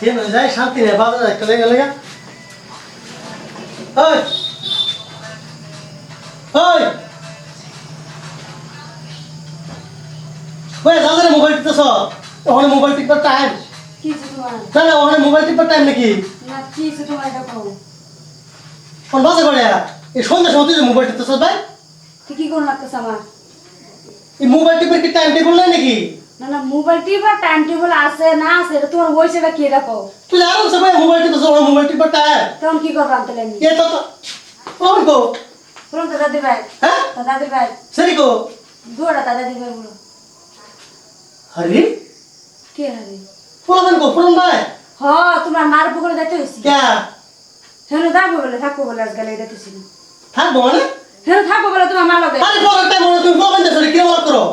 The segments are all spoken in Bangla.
কেন যায় শান্তি নেই বাজারে একটা লেগে লেগে ওই ওই ওই দাদারে মোবাইল টিপতেছ ওখানে মোবাইল টিপবার টাইম কি হইছে তোমার? না না ওখানে মোবাইল টিপবার টাইম নাকি না কি হইছে তোমার এটা কও। কোন বাজে করে এই সন্ধ্যা সময় তুই যে মোবাইল টিপতেছ ভাই তুই কি কোন লাগতেছ আমার? এই মোবাইল টিপের কি টাইম টেবিল নাই নাকি না না মোবাইল টিপা টাইম টেবিল আছে না আছে এটা তোমার হইছেটা কি এটা কও। তুই আরাম সে ভাই মোবাইল টিপতেছ ওখানে মোবাইল টিপবার টাইম তখন কি করব আনতে লাগি? এ তো কোন গো বলুন তো দাদি ভাই হ্যাঁ দাদি ভাই সরি গো দুয়াটা দাদি ভাই বলো আরে কে হারি পুরান গো পুরান ভাই হ তোমার মার পুকুরে যাইতে হইছি কে হেন দাবো বলে থাকবো বলে আজ গেলে যাইতেছি না থাকবো মানে হেন থাকবো বলে তোমার মা লগে আরে পরের টাইম হলো তুমি পুরান দেশ কি ওয়ার্ক করো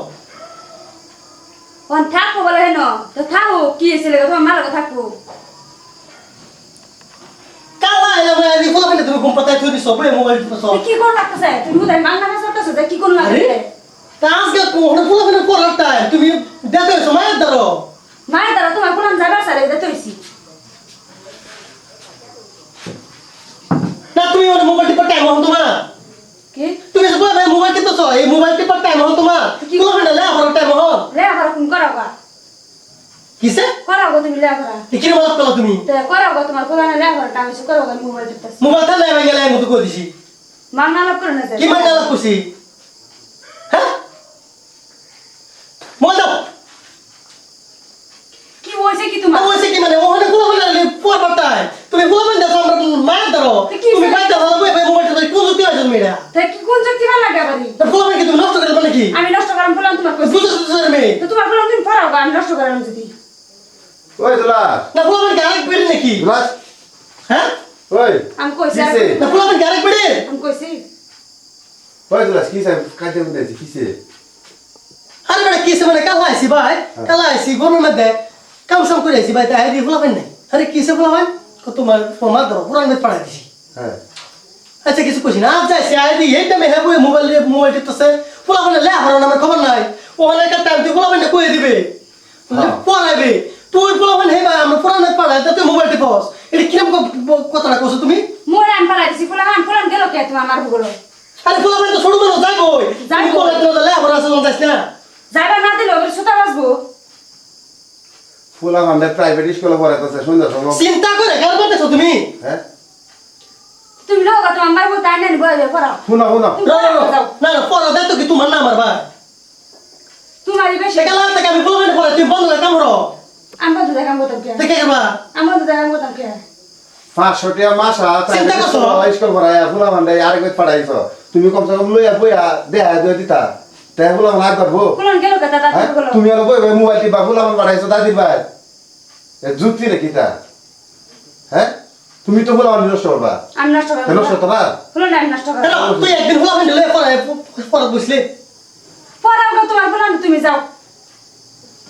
কোন থাকবো বলে হেন তো থাকো কি হইছে লাগে তোমার মা লগে থাকবো কালা এলো ভাই আমি পুরান তুমি ঘুম পাতায় তুই সব মোবাইল টিপতেছ তুই কি কোন লাগতেছে তুমি উদয় মাংনা মাছ করতেছ কি কোন আরে লাগতেছে আজকে ওখানে পুরান পরের টাইম তুমি দেখো সময় ধরো মায়ের দ্বারা তোমার কোন যাবার সারে যাইতে হইছি না তুমি ওর মোবাইল টিপার টাইম হতো না কি তুমি যে বলে মোবাইল টিপতেছ এই মোবাইল টিপার টাইম হতো না পুরান না আমার টাইম হতো লে করা কোন করাও গা কিসে করাও গো তুমি লে করা কি মত করলা তুমি তে করাও গো তোমার কোন লে করা টাইম সে করাও গো মোবাইল টিপতেছ মোবাইল তা নাই গেলে আমি তো কই দিছি মাংনা লাভ করে না কি মানে লাভ করছি হ্যাঁ মোবাইল দাও কি হইছে কি তোমার ওইসে কি মানে ওখানে পুরান পরের টাইম তুমি পুরান দেশ আমরা মায়ের ধরো তুমি বাইতে ভালো বই মোবাইল টিপে কোন যুক্তি আছে তুমি এটা তে কি কোন যুক্তি ভালো লাগে বাড়ি পুরান কি তুমি নষ্ট করে দেবে নাকি আমি নষ্ট করাম বললাম তোমার কইছি বুঝছো মেয়ে তো তোমার বললাম তুমি পড়াও গো আমি নষ্ট করাম যদি ওই দুলা না পুরান কি আরেক বেড়ে নাকি দুলা হ্যাঁ ওই আমি কইছি কিসে? না পুরান কি আরেক বেড়ে আমি কইছি ওই দুলা কিসে কাজে মধ্যে কিসে আরে বেটা কিসে মানে কালা আইছি ভাই কালা আইছি গরমের মধ্যে কাম সাম করে আইছি ভাই তাই দি ফুলাবেন নাই আরে কিসে ফুলাবেন তোমার তোমার ধরো পুরান মেয়ে পড়াই দিছি হ্যাঁ আচ্ছা কিছু কইছি না আজ যাইছি আই দি এইটা মে হ্যাঁ মোবাইল টিপতেছে ফুলাবেন লে হারানো আমার খবর নাই ওখানে একটা টাইম তুই ফুলাবেন কই দিবে পড়াইবে তুই ফুলাবেন হে ভাই আমরা পুরান মেয়ে পড়াই তুই মোবাইল টিপস এটা কিরকম কথাটা কইছো তুমি মোর আন পালা দিছি ফুলাম গেল কে তোমার মার গুলো আরে ফুলাবেন তো ছোট মানুষ যাইবই তুমি বলে তো লে হারানো আছে যাইছ না যাইবা না দিলে ওর সুতা বাসবো ফুলা মানে প্রাইভেট স্কুলে পড়াইতেছে সুন্দর সময় চিন্তা করে কেন করতেছো তুমি হ্যাঁ তুমি লোক তোমার মার বলতে আইনে বলে পড়াও শুনো শুনো তুমি না পড়াও যাও না পড়া দায়িত্ব কি তোমার না আমার ভাই তোমারই বেশি সেটা লাভ থেকে আমি ফুলাবেন পড়াই তুমি বন্ধ করে কাম করো আমি বন্ধু দেখাম বলতাম কে দেখে গেবা আমি বন্ধু দেখাম বলতাম কে 500 টাকা মাস চিন্তা করছো? স্কুল পড়াই ফুলা মানে আরেক পড়াইছো তুমি কমসে কম লইয়া বইয়া দেয়া দিয়ে দিতা তাই ফুলা মানে করবো ফুলান গেল কে দাদা হ্যাঁ? গুলো তুমি আর বই মোবাইল টিপা ফুলা মানে পড়াইছো দাদির ভাই যুক্তি নাকি তা হ্যাঁ তুমি তো ফুলা মানে নষ্ট করবা আমি নষ্ট করব নষ্ট তো না ফুলান আমি নষ্ট করব কেন তুই একদিন ফুলাবেন দিলে পড়া বুঝলি পড়াও গো তোমার ফুলান তুমি যাও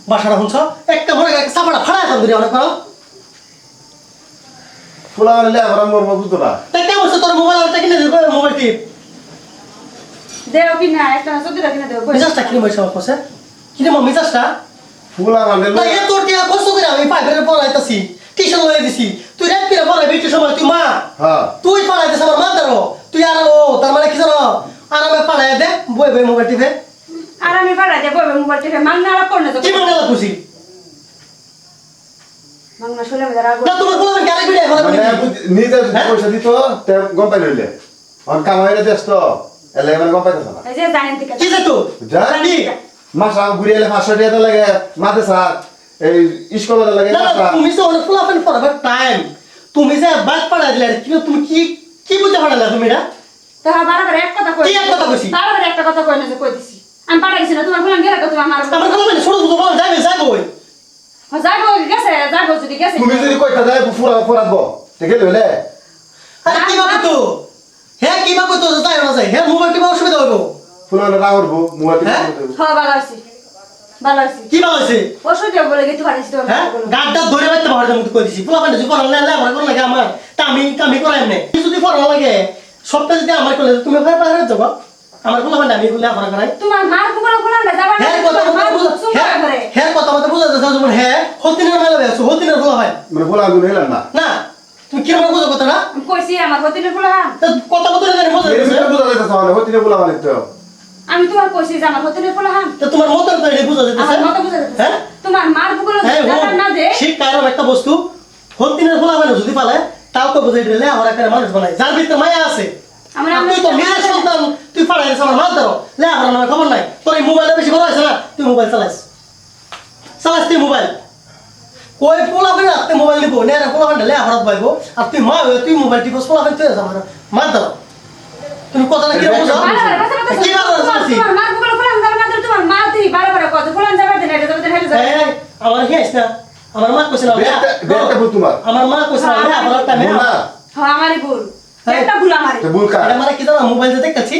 বাসাটা শুনছ একটা মনে একটা চাপাটা ফাড়া এখন ধরে অনেক করো ফুলা মানে লে আমরা মরবো বুঝতো না তাই কেমন হচ্ছে তোর মোবাইল একটা কিনে দেবে মোবাইল টিপ দেও কি না একটা না সত্যি কিনা দেও মিজাজটা কিনে বসে আমার কাছে কিনে মো মিজাজটা ফুলা মানে না এ তোর টিয়া কষ্ট করে আমি প্রাইভেটে পড়াইতাছি টিউশন লয়ে দিছি তুই রাত করে পড়াইবি টিউশন তুই মা হ্যাঁ তুই পড়াইতেছ আমার মা ধরো তুই আর ও তার মানে কি জানো আরামে পড়াই দে বই বই মোবাইল টিপে আর আমি পাড়া দেব মোবাইল টিপে মাংনা আলাপ করনে তো কি মানে খুশি মাংনা শুলে মে রাগ না তোমার কোনো গালি বিড়ে এখন মানে নিজে পয়সা দিত তে গম পাই লইলে অন কামাইরে দেশ তো এলে মানে গম পাইতেছ না এই যে জানেন ঠিক কি আছে যে তো জানি মাসা ঘুরে এলে 500 টাকা তো লাগে মাদ্রাসা এই স্কুলে লাগে না মাসা তুমি তো অনেক ফুলাফেন পড়াবার টাইম তুমি যে বাদ পড়াই দিলে কিন্তু তুমি কি কি বুঝতে পারলা তুমি না তো বারবার এক কথা কই কি এক কথা কইছি? বারবার একটা কথা কই না যে কই দিছি আমি পাঠাইছি না তোমার ফুলান গেল কে তোমার মার আমার কোনো মানে ছোট ছোট বল যাবে যাবই যাইবো গেছে যাইবো যদি গেছে তুমি যদি কইতা যায় ফুরা ফুরাবো ঠিক লইলে আরে কি ভাবে তো হ্যাঁ কি ভাবে তো যাই না যাই হ্যাঁ মোবাইল টিপে অসুবিধা হইব ফুলা না রাগরবো মোবাইল হ্যাঁ? হ্যাঁ ভালো আছি ভালো আছি কি ভাবে আছে ওষুধ দেব বলে গেতে পারিস তো হ্যাঁ গাড্ডা ধরে বাইতে পারতে মত কই দিছি ফুলাফেন যদি পড়া না লাগা কোন লাগে আমার তা আমি করাই এমনি যদি পড়া লাগে সবটা যদি আমার কইলে তুমি ভাই বাইরে যাবা আমার পোলাপান আমি লেখাপড়া করাই তোমার মার বুকুলো ফুলান না যাবা না হ্যাঁ কথা তোমার মার মতো বুক সুন্দর করে হ্যাঁ কথা মতো বুঝাতে চাও যেমন হ্যাঁ হতিনের মেলা বেছো হতিনের পোলাপান মানে পোলাপান তুমি হইলাম না না তুমি কিরকম বুঝো কথাটা আমি কইছি আমার হতিনের ফুলান তা কথা মতো জানি বুঝাতে এর ভিতরে বোঝা যাইতেছে মানে হতিনে পোলাপান তো আমি তোমার কইছি যে আমার হতিনের ফুলান তা তোমার মতো তো এটা বুঝা যেতেছে আমার মত বুঝা যাচ্ছে হ্যাঁ তোমার মার বুকুলো হ্যাঁ যাবা না দে শিক্ষা এরকম একটা বস্তু হতিনের পোলাপান যদি পালে তাও তো বুঝাই দিলে আমার একটা মানুষ বানাই যার ভিতরে মায়া আছে আমরা আর তুই তো নিজের সন্তান তুই পাড়াই আমার মাল ধরো লেখাপড়া নামে খবর নাই তোর এই মোবাইলে বেশি বড় হয়েছে না তুই মোবাইল চালাইস তুই মোবাইল কই পোলা করে রাখতে মোবাইল নিবো না পোলা করে লেখাপড়া পাইবো আর তুই মা হয়ে তুই মোবাইল টিপস পোলা করে তুই আমার মাল ধরো তুমি কথা না কি বুঝো কি তোমার মার বুকুলো ফুলান যাবা না দে তোমার মা তুই বারবার কত ফুলান যাবা দে না যাবে আমার কি আছে না আমার মা কইছে না বেটা ভুল তোমার আমার মা কইছে না লেখাপড়া টাইমে ভুল না হ্যাঁ আমারই ভুল একটা ভুল আমারই তো ভুল কার এটা মানে কি জানো মোবাইল যে দেখতেছি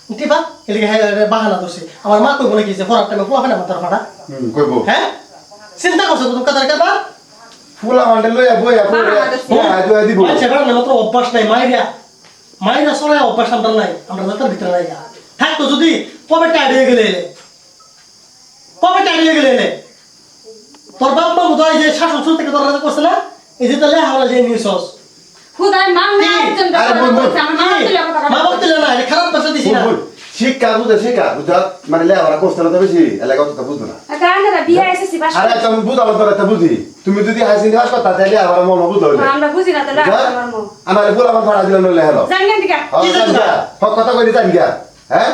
টিপা এদিকে বাহানা দোষে আমার মা কই বলে কি যে পড়ার টাইমে পোলা করে মাথার ফাটা কইব হ্যাঁ চিন্তা করছো তুমি কথার কথা পোলাপানটা লইয়া বইয়া পড়ে দুয়া দিব সেবার না মাত্র অভ্যাস নাই মাইরা চলে অভ্যাস আমরা নাই আমরা যাতার ভিতরে নাই থাকতো যদি কবে টাইডিয়ে গেলে তোর বাপ মা বোধহয় যে শাসন শুরু থেকে তোর রাজা করছে না এই যে তাহলে আমরা যে নিউসস খুদাই মান না একজন আরে বল, বল। আমার মা তুলে কথা মা বাপ দিলে না এটা খারাপ কথা দিছি না শিক্ষা বুঝে শিক্ষা বুঝা মানে লেখাপড়া করতে না তো বেশি এলাকা তো বুঝতো না গানেরা বিয়ে এসেছি বাস আরে তুমি বুঝাবো তোর একটা বুঝি তুমি যদি হাসি হাস কথা তাহলে আবার মন বুঝতে হইলে আমরা বুঝি না তাহলে আমার মন আমার পোলাপান ফাড়া দিল নলে হলো জানেন দিকা কথা কইলি জানি গা হ্যাঁ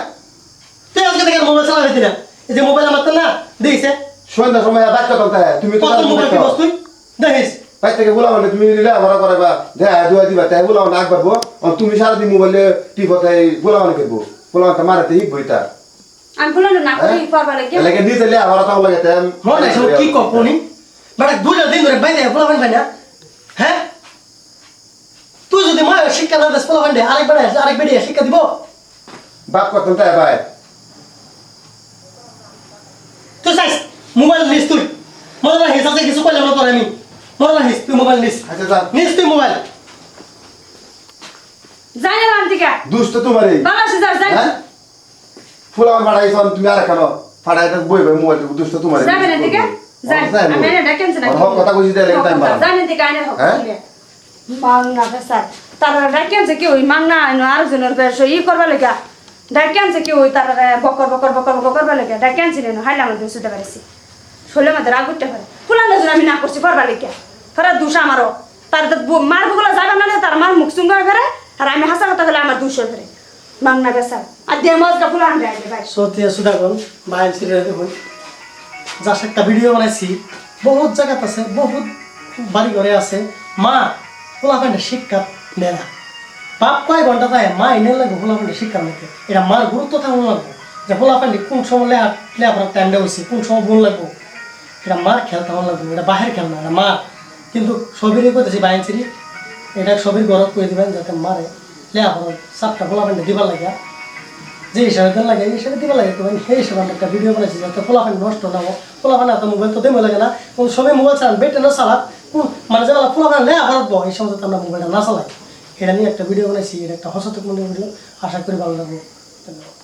তুই আজকে থেকে মোবাইল চালা হইতি না এই যে মোবাইল আমার তো না দেখিছে সন্ধ্যা সময় বাদ কথা তুমি তো কত মোবাইল কি বস্তু দেখিস ভাই থেকে বলা মানে তুমি লেখাপড়া করাবা দেখা দুয়া দিবা তাই বলা মানে আগ পারবো তুমি সারাদিন মোবাইলে টিপো তাই বলা মানে করবো বলা মানে মারাতে হিক বইতা আমি বললাম না করি করবা লাগে লাগে নিতে লেখাপড়া তাও লাগে তাই মনে সব কি কপনি বাট দুইটা দিন ধরে বাইরে পোলা ভাই না হ্যাঁ তুই যদি মা শিক্ষা না দেস পোলা ভাই আরেক বেড়ে শিক্ষা দিব বাপ করতাম তাই ভাই তুই চাইস মোবাইল নিস তুই মনে রাখিস আছে কিছু করলে মনে করে আমি মনে রাখিস তুই মোবাইল নিস আচ্ছা যা নিস তুই মোবাইল জানেন আন দিকা দুষ্ট তোমারই বাংলাদেশে যাও যাই হ্যাঁ ফুলাম ফাড়াইছ তুমি আর কেন ফাড়াই তো বই বই মোবাইল দুষ্ট তোমারই যাবেন দিকা যাই আমি না ডাকেন না কথা কইছি তাই লাগে টাইম বাড়া জানেন দিকা আনে হোক হ্যাঁ? মাংনা বেসার তারা ডাকেন যে কি ওই মাংনা আইনো আরেকজনের বেশ ই করবা লাগা ডাকেন যে কি ওই তারা বকর করবা লাগা ডাকেন ছিলেন হাইলা আমাদের সুদে পারিছি শোলে আমাদের আগুটতে পারে ফুলান না আমি না করছি করবা লাগা ফেরা দুষ আমারও তার মার বগুলা যাবে না তার মার মুখ সুঙ্গা ফেরে আর আমি হাসা কথা বলে আমার দুষ ফেরে মাংনা বেসার আর দিয়ে মজকা ফুলান দেয় ভাই সত্যি সুধাগন বাইল সিরিয়াল দেখুন যার একটা ভিডিও বানাইছি বহুত জায়গাত আছে বহুত বাড়ি ঘরে আছে মা পোলাপান্ডে শিক্ষা নেয় না বাপ কয় ঘন্টা যায় মা এনে লাগবে পোলাপান্ডে শিক্ষা নিতে এটা মার গুরুত্ব থাকুন লাগবে যে পোলাপান্ডে কোন সময় লেখাপড়ার টাইমটা হয়েছে কোন সময় বোন লাগবো এটা মার খেল তখন লাগবে এটা বাহির খেল না এটা মা কিন্তু সবিরই করতেছি বাইন সিরি এটা সবির গরত করে দিবেন যাতে মারে লেখাপড়ার সাতটা পোলাপান্ডে দিবার লাগে যে হিসাবে দেন লাগে এই হিসাবে দিবা লাগে সেই হিসাবে আমি একটা ভিডিও বানাইছি যাতে পোলাপান নষ্ট না হোক পোলাপান এত মোবাইল তো দেবো লাগে না সবাই মোবাইল চালান বেটে না চালাক মানে যেগুলো পোলাপান লেয়া ভারত এই সময় যাতে আমরা মোবাইলটা না চালাই এটা নিয়ে একটা ভিডিও বানাইছি এটা একটা হসতক মনে ভিডিও আশা করি ভালো লাগবে ধন্যবাদ।